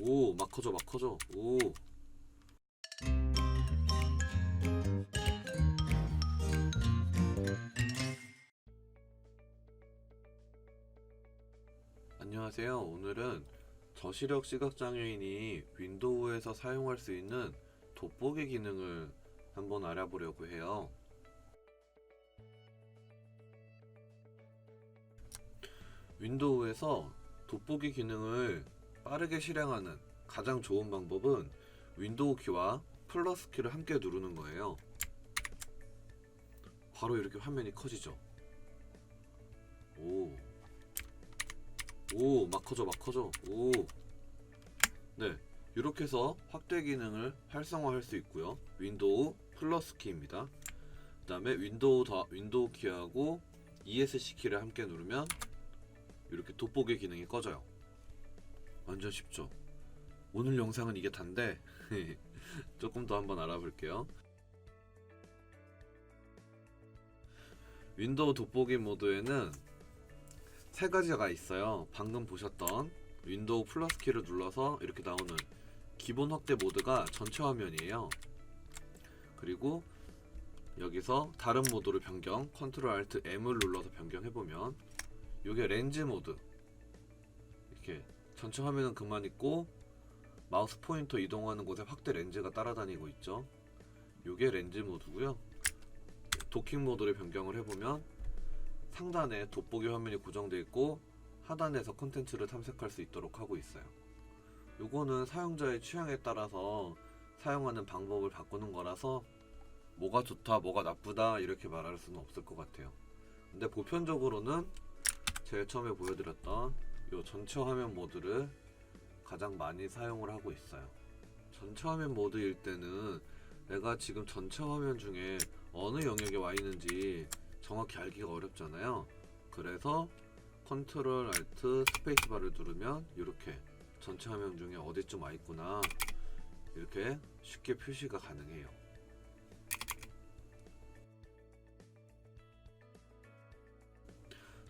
오, 막 커져, 막 커져. 오. 안녕하세요. 오늘은 저시력 시각장애인이 윈도우에서 사용할 수 있는 돋보기 기능을 한번 알아보려고 해요. 윈도우에서 돋보기 기능을 빠르게 실행하는 가장 좋은 방법은 윈도우 키와 플러스 키를 함께 누르는 거예요. 바로 이렇게 화면이 커지죠. 오, 막 커져, 막 커져. 오. 네, 이렇게 해서 확대 기능을 활성화할 수 있고요. 윈도우 플러스 키입니다. 그 다음에 윈도우 키하고 ESC 키를 함께 누르면 이렇게 돋보기 기능이 꺼져요. 완전 쉽죠? 오늘 영상은 이게 단데 조금 더 한번 알아볼게요. 윈도우 돋보기 모드에는 세 가지가 있어요. 방금 보셨던 윈도우 플러스 키를 눌러서 이렇게 나오는 기본 확대 모드가 전체 화면이에요. 그리고 여기서 다른 모드로 변경, 컨트롤 알트 M을 눌러서 변경해보면 이게 렌즈 모드, 이렇게 전체 화면은 그만 있고 마우스 포인터 이동하는 곳에 확대 렌즈가 따라다니고 있죠. 이게 렌즈 모드고요. 도킹 모드를 변경을 해보면 상단에 돋보기 화면이 고정되어 있고 하단에서 콘텐츠를 탐색할 수 있도록 하고 있어요. 요거는 사용자의 취향에 따라서 사용하는 방법을 바꾸는 거라서 뭐가 좋다 뭐가 나쁘다 이렇게 말할 수는 없을 것 같아요. 근데 보편적으로는 제일 처음에 보여드렸던 요 전체 화면 모드를 가장 많이 사용을 하고 있어요. 전체 화면 모드일 때는 내가 지금 전체 화면 중에 어느 영역에 와 있는지 정확히 알기가 어렵잖아요. 그래서 컨트롤 알트 스페이스바를 누르면 이렇게 전체 화면 중에 어디쯤 와 있구나 이렇게 쉽게 표시가 가능해요.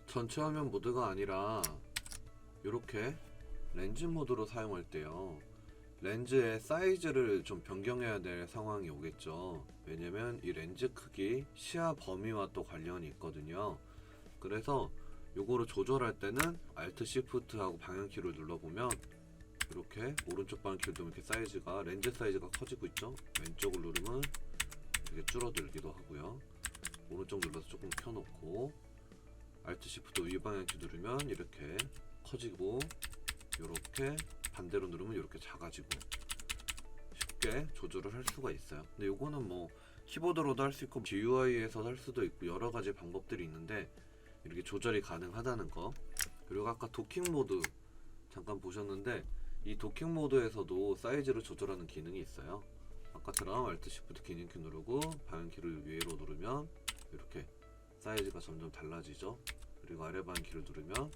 전체 화면 모드가 아니라 이렇게 렌즈 모드로 사용할 때요, 렌즈의 사이즈를 좀 변경해야 될 상황이 오겠죠. 왜냐면 이 렌즈 크기, 시야 범위와 또 관련이 있거든요. 그래서 요거를 조절할 때는 Alt Shift 하고 방향키를 눌러보면 이렇게 오른쪽 방향키를 누르면 이렇게 사이즈가, 렌즈 사이즈가 커지고 있죠. 왼쪽을 누르면 이렇게 줄어들기도 하고요. 오른쪽 눌러서 조금 켜놓고 Alt Shift 위 방향키 누르면 이렇게 커지고, 이렇게 반대로 누르면 이렇게 작아지고 쉽게 조절을 할 수가 있어요. 근데 요거는 뭐 키보드로도 할 수 있고 GUI에서 할 수도 있고 여러 가지 방법들이 있는데 이렇게 조절이 가능하다는 거. 그리고 아까 도킹 모드 잠깐 보셨는데 이 도킹 모드에서도 사이즈를 조절하는 기능이 있어요. 아까처럼 Alt Shift 기능키 누르고 방향키를 위로 누르면 이렇게 사이즈가 점점 달라지죠. 그리고 아래 방향키를 누르면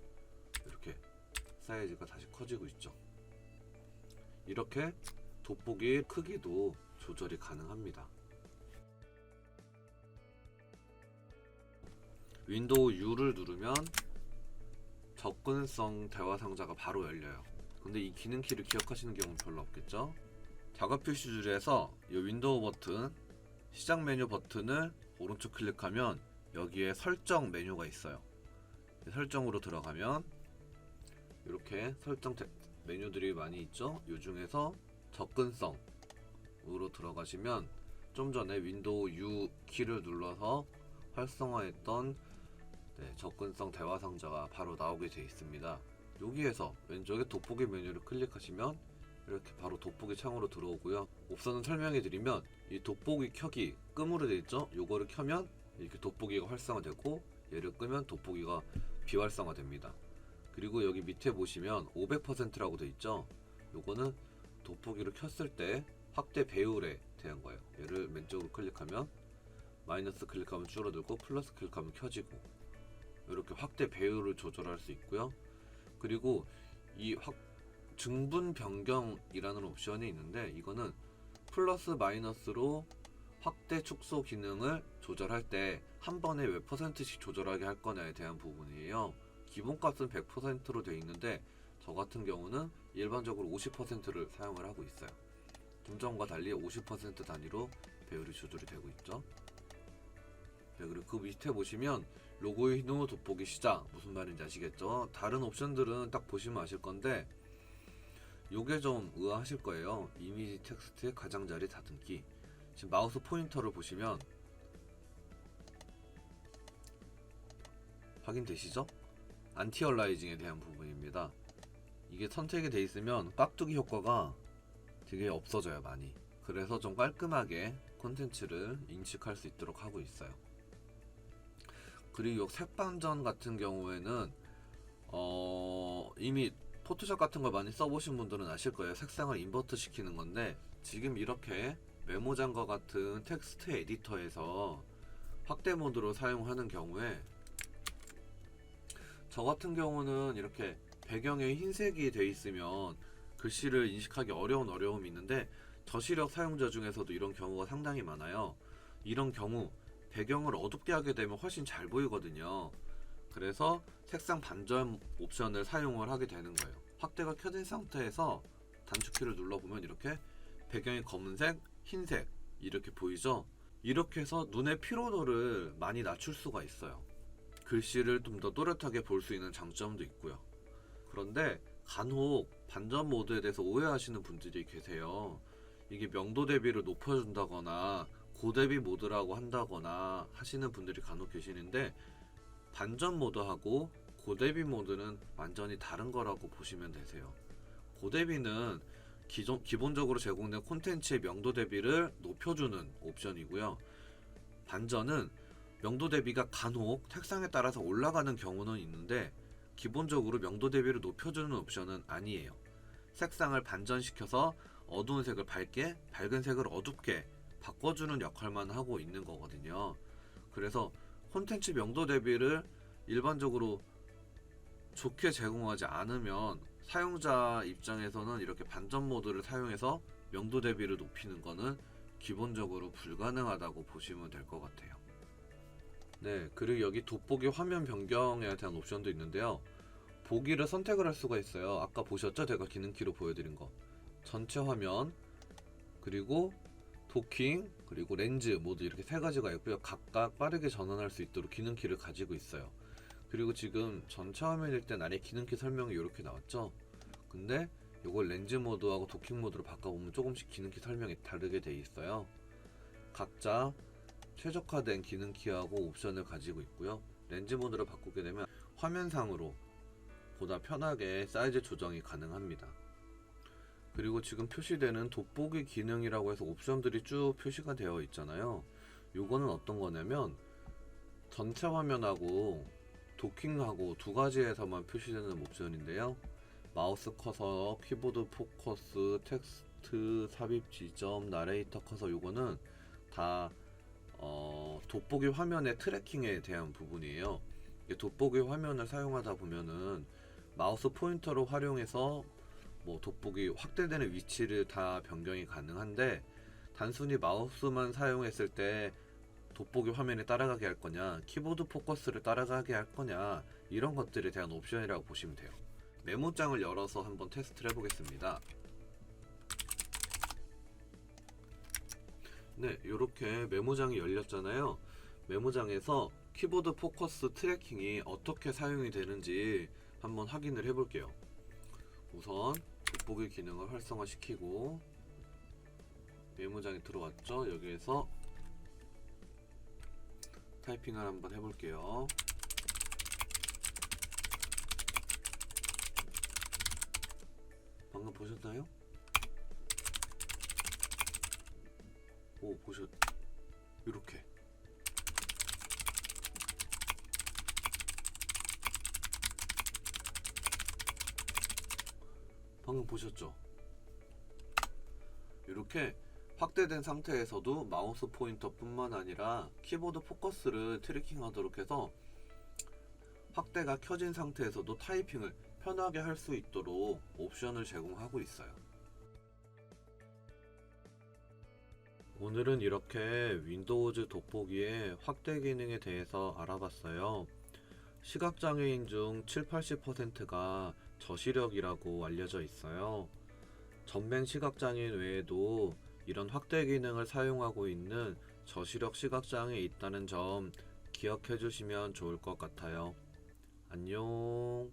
이렇게 사이즈가 다시 커지고 있죠. 이렇게 돋보기 크기도 조절이 가능합니다. 윈도우 U를 누르면 접근성 대화 상자가 바로 열려요. 근데 이 기능 키를 기억하시는 경우는 별로 없겠죠? 작업 표시줄에서 이 윈도우 버튼, 시작 메뉴 버튼을 오른쪽 클릭하면 여기에 설정 메뉴가 있어요. 설정으로 들어가면 이렇게 설정 메뉴들이 많이 있죠. 이 중에서 접근성으로 들어가시면 좀 전에 윈도우 U 키를 눌러서 활성화했던 접근성 대화 상자가 바로 나오게 되어 있습니다. 여기에서 왼쪽에 돋보기 메뉴를 클릭하시면 이렇게 바로 돋보기 창으로 들어오고요. 옵션은 설명해 드리면 이 돋보기 켜기 끔으로 되어 있죠. 요거를 켜면 이렇게 돋보기가 활성화되고 얘를 끄면 돋보기가 비활성화됩니다. 그리고 여기 밑에 보시면 500%라고 되어 있죠. 요거는 돋보기를 켰을 때 확대 배율에 대한 거예요. 얘를 왼쪽으로 클릭하면 마이너스 클릭하면 줄어들고 플러스 클릭하면 켜지고, 이렇게 확대 배율을 조절할 수 있고요. 그리고 이 증분 변경이라는 옵션이 있는데 이거는 플러스 마이너스로 확대 축소 기능을 조절할 때 한 번에 몇 %씩 조절하게 할 거냐에 대한 부분이에요. 기본값은 100%로 되어 있는데 저 같은 경우는 일반적으로 50%를 사용을 하고 있어요. 좀 전과 달리 50% 단위로 배율이 조절이 되고 있죠. 네, 그리고 그 밑에 보시면 로그인 후 돋보기 시작, 무슨 말인지 아시겠죠? 다른 옵션들은 딱 보시면 아실 건데 요게 좀 의아하실 거예요. 이미지 텍스트의 가장자리 다듬기. 지금 마우스 포인터를 보시면 확인되시죠? 안티 얼라이징에 대한 부분입니다. 이게 선택이 돼 있으면 깍두기 효과가 되게 없어져요, 많이. 그래서 좀 깔끔하게 콘텐츠를 인식할 수 있도록 하고 있어요. 그리고 색반전 같은 경우에는 이미 포토샵 같은 걸 많이 써보신 분들은 아실 거예요. 색상을 인버트 시키는 건데, 지금 이렇게 메모장과 같은 텍스트 에디터에서 확대 모드로 사용하는 경우에 저 같은 경우는 이렇게 배경에 흰색이 돼 있으면 글씨를 인식하기 어려운 어려움이 있는데, 저시력 사용자 중에서도 이런 경우가 상당히 많아요. 이런 경우 배경을 어둡게 하게 되면 훨씬 잘 보이거든요. 그래서 색상 반전 옵션을 사용을 하게 되는 거예요. 확대가 켜진 상태에서 단축키를 눌러보면 이렇게 배경이 검은색, 흰색 이렇게 보이죠? 이렇게 해서 눈의 피로도를 많이 낮출 수가 있어요. 글씨를 좀 더 또렷하게 볼 수 있는 장점도 있고요. 그런데 간혹 반전 모드에 대해서 오해하시는 분들이 계세요. 이게 명도 대비를 높여준다거나 고대비 모드라고 한다거나 하시는 분들이 간혹 계시는데, 반전 모드하고 고대비 모드는 완전히 다른 거라고 보시면 되세요. 고대비는 기본적으로 제공된 콘텐츠의 명도 대비를 높여주는 옵션이고요. 반전은 명도 대비가 간혹 색상에 따라서 올라가는 경우는 있는데, 기본적으로 명도 대비를 높여주는 옵션은 아니에요. 색상을 반전시켜서 어두운 색을 밝게, 밝은 색을 어둡게 바꿔주는 역할만 하고 있는 거거든요. 그래서 콘텐츠 명도 대비를 일반적으로 좋게 제공하지 않으면 사용자 입장에서는 이렇게 반전 모드를 사용해서 명도 대비를 높이는 거는 기본적으로 불가능하다고 보시면 될 것 같아요. 네, 그리고 여기 돋보기 화면 변경에 대한 옵션도 있는데요. 보기를 선택을 할 수가 있어요. 아까 보셨죠? 제가 기능키로 보여드린 거. 전체 화면, 그리고 도킹, 그리고 렌즈 모두 이렇게 세 가지가 있고요. 각각 빠르게 전환할 수 있도록 기능키를 가지고 있어요. 그리고 지금 전체 화면일 땐 아래 기능키 설명이 이렇게 나왔죠. 근데 이걸 렌즈 모드하고 도킹 모드로 바꿔보면 조금씩 기능키 설명이 다르게 돼 있어요. 각자 최적화된 기능키하고 옵션을 가지고 있고요. 렌즈 모드로 바꾸게 되면 화면상으로 보다 편하게 사이즈 조정이 가능합니다. 그리고 지금 표시되는 돋보기 기능이라고 해서 옵션들이 쭉 표시가 되어 있잖아요. 요거는 어떤 거냐면 전체 화면하고 도킹하고 두 가지에서만 표시되는 옵션인데요. 마우스 커서, 키보드 포커스, 텍스트 삽입 지점, 나레이터 커서, 요거는 다 돋보기 화면의 트래킹에 대한 부분이에요. 돋보기 화면을 사용하다 보면은 마우스 포인터로 활용해서 뭐 돋보기 확대되는 위치를 다 변경이 가능한데, 단순히 마우스만 사용했을 때 돋보기 화면에 따라가게 할 거냐, 키보드 포커스를 따라가게 할 거냐, 이런 것들에 대한 옵션이라고 보시면 돼요. 메모장을 열어서 한번 테스트를 해보겠습니다. 네, 이렇게 메모장이 열렸잖아요. 메모장에서 키보드 포커스 트래킹이 어떻게 사용이 되는지 한번 확인을 해볼게요. 우선 돋보기 기능을 활성화시키고 메모장에 들어왔죠. 여기에서 타이핑을 한번 해볼게요. 방금 보셨나요? 오, 이렇게 방금 보셨죠? 이렇게 확대된 상태에서도 마우스 포인터 뿐만 아니라 키보드 포커스를 트래킹하도록 해서 확대가 켜진 상태에서도 타이핑을 편하게 할 수 있도록 옵션을 제공하고 있어요. 오늘은 이렇게 윈도우즈 돋보기의 확대 기능에 대해서 알아봤어요. 시각장애인 중 7, 80%가 저시력이라고 알려져 있어요. 전맹 시각장애인 외에도 이런 확대 기능을 사용하고 있는 저시력 시각장애 있다는 점 기억해 주시면 좋을 것 같아요. 안녕.